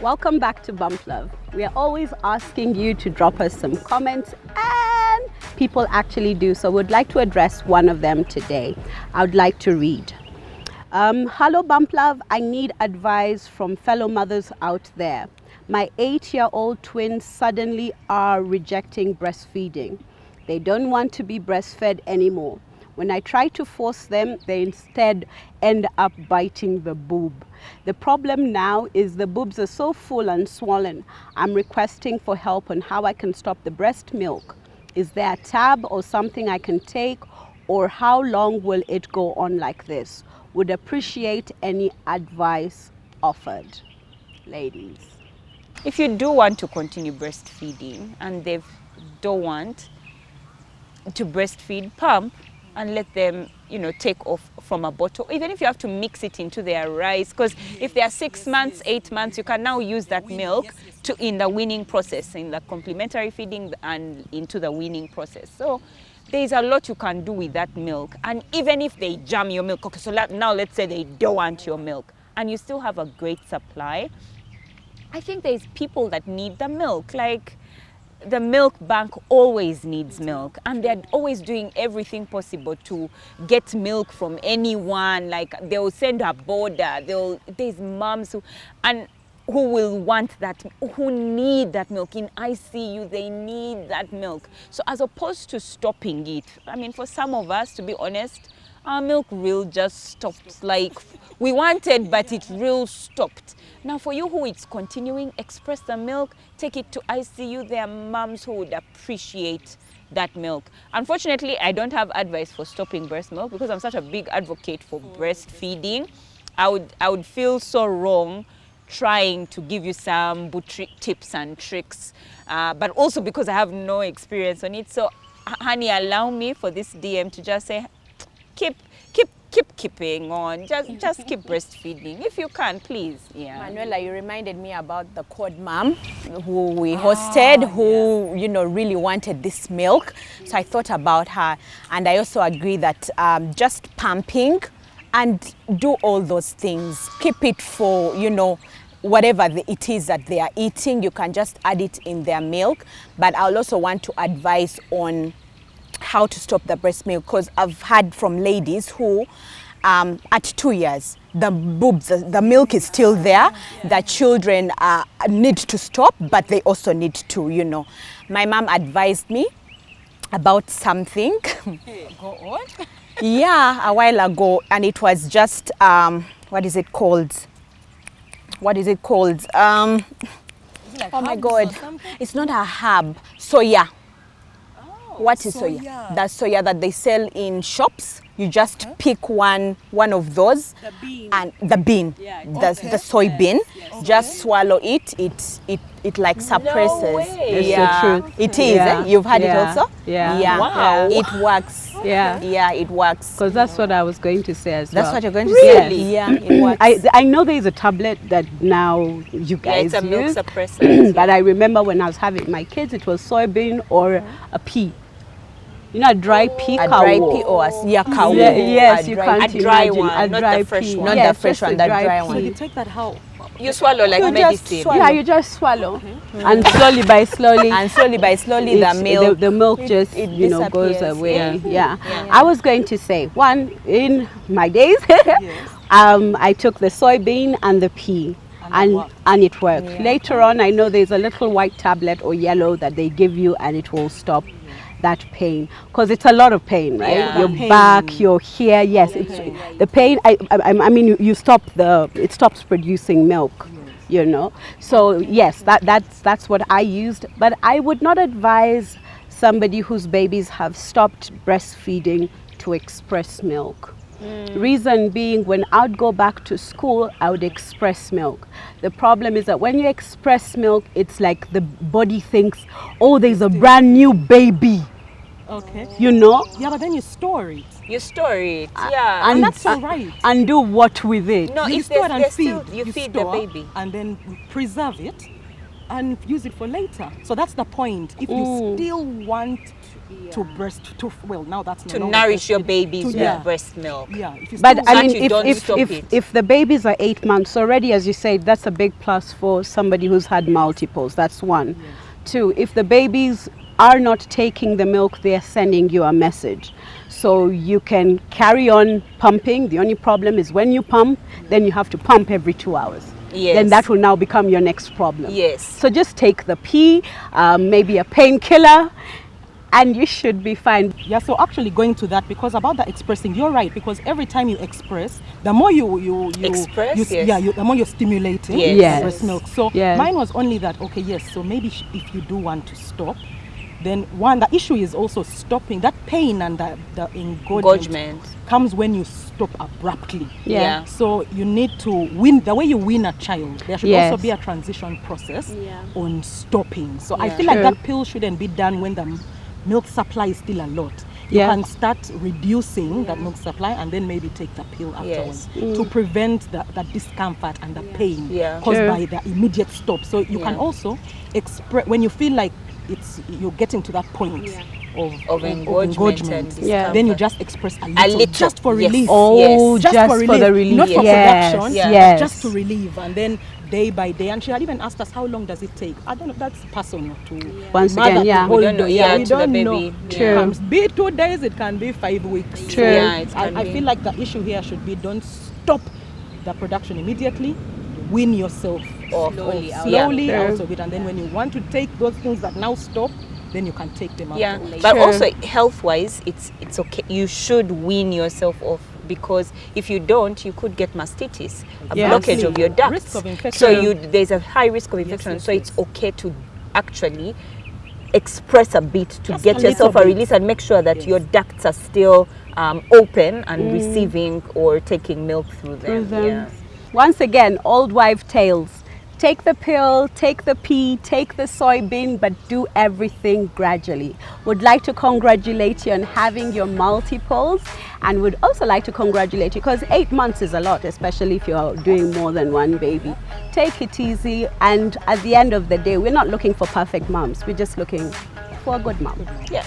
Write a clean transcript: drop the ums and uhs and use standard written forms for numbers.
Welcome back to Bump Love. We are always asking you to drop us some comments, and people actually do. So we'd like to address one of them today. I would like to read. Hello Bump Love, I need advice from fellow mothers out there. My 8-year-old twins suddenly are rejecting breastfeeding. They don't want to be breastfed anymore. When I try to force them, they instead end up biting the boob. The problem now is the boobs are so full and swollen. I'm requesting for help on how I can stop the breast milk. Is there a tab or something I can take, or how long will it go on like this? Would appreciate any advice offered. Ladies. If you do want to continue breastfeeding and they don't want to breastfeed, pump and let them, take off from a bottle. Even if you have to mix it into their rice, because if they are 6 months, 8 months, you can now use that milk in the weaning process, in the complementary feeding and into the weaning process. So there's a lot you can do with that milk. And even if they jam your milk, okay, so now let's say they don't want your milk and you still have a great supply, I think there's people that need the milk. Like the milk bank always needs milk, and they're always doing everything possible to get milk from anyone. Like they'll send a border. There's moms who will want that, who need that milk. In ICU, they need that milk. So as opposed to stopping it, I mean, for some of us, to be honest, our milk reel just stopped. Like we wanted, but it real stopped. Now for you who it's continuing, express the milk, take it to ICU. There are moms who would appreciate that milk. Unfortunately, I don't have advice for stopping breast milk because I'm such a big advocate for breastfeeding. I would feel so wrong trying to give you some tips and tricks, but also because I have no experience on it. So honey, allow me for this DM to just say, keeping on, just keep breastfeeding if you can, please. Yeah, Manuela, you reminded me about the Cod mom who we hosted, who really wanted this milk. So I thought about her, and I also agree that just pumping and do all those things, keep it for whatever it is that they are eating. You can just add it in their milk. But I'll also want to advise on how to stop the breast milk, because I've heard from ladies who at 2 years the boobs, the milk is still there. The children need to stop, but they also need to, My mom advised me about something. Go on. Yeah, a while ago, and it was just what is it called? Is it like oh my God, it's not a herb. Soya. What is soya? The soya that they sell in shops. You just pick one of those. The bean. And the bean, the soybean. Yes. Just swallow it. It like suppresses. No way. Yeah, the truth. it is. Yeah. You've had it also. Yeah. Yeah. Wow. It works. Yeah. Yeah, it works. Because that's what I was going to say as well. That's what you're going to Really? say. Yeah, it works. I know there's a tablet that now you guys it's a milk use, suppressant. but I remember when I was having my kids, it was soybean or a pea. A dry pea. A dry pea or a cow. Yes, you can't a dry imagine. one, A not dry the fresh pea. one. Not Yes, the fresh just one, a the dry pea. one. You take that how? You swallow like You just medicine. swallow. Yeah, you just swallow, and slowly by slowly, And slowly by slowly the milk. the milk just it goes disappears. away. Yeah. Yeah. I was going to say, one, in my days, Yes. I took the soybean and the pea. And it worked. Yeah. Later on, I know there's a little white tablet or yellow that they give you, and it will stop that pain, because it's a lot of pain, right? Yeah. Your Pain. back, your hair. Yes, it's the pain. I mean, you stop it stops producing milk. So yes, that's what I used. But I would not advise somebody whose babies have stopped breastfeeding to express milk. Reason being, when I would go back to school, I would express milk. The problem is that when you express milk, it's like the body thinks, oh, there's a brand new baby. Okay. Yeah, but then you store it. You store it. Yeah. And that's all right. And do what with it? No, You if store it and there's feed. still, you feed the store baby. and then preserve it and use it for later. So that's the point. If you still want well, now that's no To longer nourish your breastfeeding. babies To- with yeah. breast milk. Yeah, if you But still- I that mean, you don't stop it. if the babies are 8 months already, as you said, that's a big plus for somebody who's had multiples. That's one. Two, if the babies are not taking the milk, they're sending you a message. So you can carry on pumping. The only problem is when you pump, then you have to pump every 2 hours. Yes. Then that will now become your next problem. Yes. So just take the pee, maybe a painkiller, and you should be fine. Yeah, so actually going to that, because about the expressing, you're right, because every time you express, the more you Express, yes. the more you're stimulating Yes. the Yes. breast milk. So Yes. mine was only that, okay, yes, so maybe if you do want to stop, then one, the issue is also stopping. That pain and the engorgement comes when you stop abruptly. Yeah. So you need to win, the way you win a child, there should Yes. also be a transition process Yeah. on stopping. So I Yeah. feel like True. that pill shouldn't be done when the milk supply is still a lot. You Yeah. can start reducing that milk supply and then maybe take the pill afterwards to prevent the discomfort and the pain Yeah. caused True. by the immediate stop. So you can Yeah. also express when you feel like you're getting to that point of engorgement and Yeah. then you discomfort. just express a little, little, just for yes. relief. Oh, Just just for for the relief. not for Yes, production, yes. but just to relieve, and then day by day. And she had even asked us, how long does it take? I don't know, that's personal to Once mother again, to yeah. hold We don't know, on. yeah, we to the don't baby. know. True. It can be 2 days, it can be 5 weeks. True. Yeah, it can I be. feel like the issue here should be, don't stop the production immediately. Wean yourself Slowly out. slowly Yeah. out of it, and then when you want to take those things that now stop, then you can take them out. Yeah, of it. but True. also health-wise, it's okay. You should wean yourself off, because if you don't, you could get mastitis, a Yes. blockage of your ducts. Risk of infection. So there's a high risk of infection. yes, so yes. it's okay to actually express a bit to Just get a yourself a little bit. release and make sure that Yes. your ducts are still open and receiving or taking milk through them. Through them. Yeah. Once again, old wife tales. Take the pill, take the pea, take the soybean, but do everything gradually. Would like to congratulate you on having your multiples, and would also like to congratulate you because 8 months is a lot, especially if you're doing more than one baby. Take it easy, and at the end of the day, we're not looking for perfect moms. We're just looking for a good mom. Yes.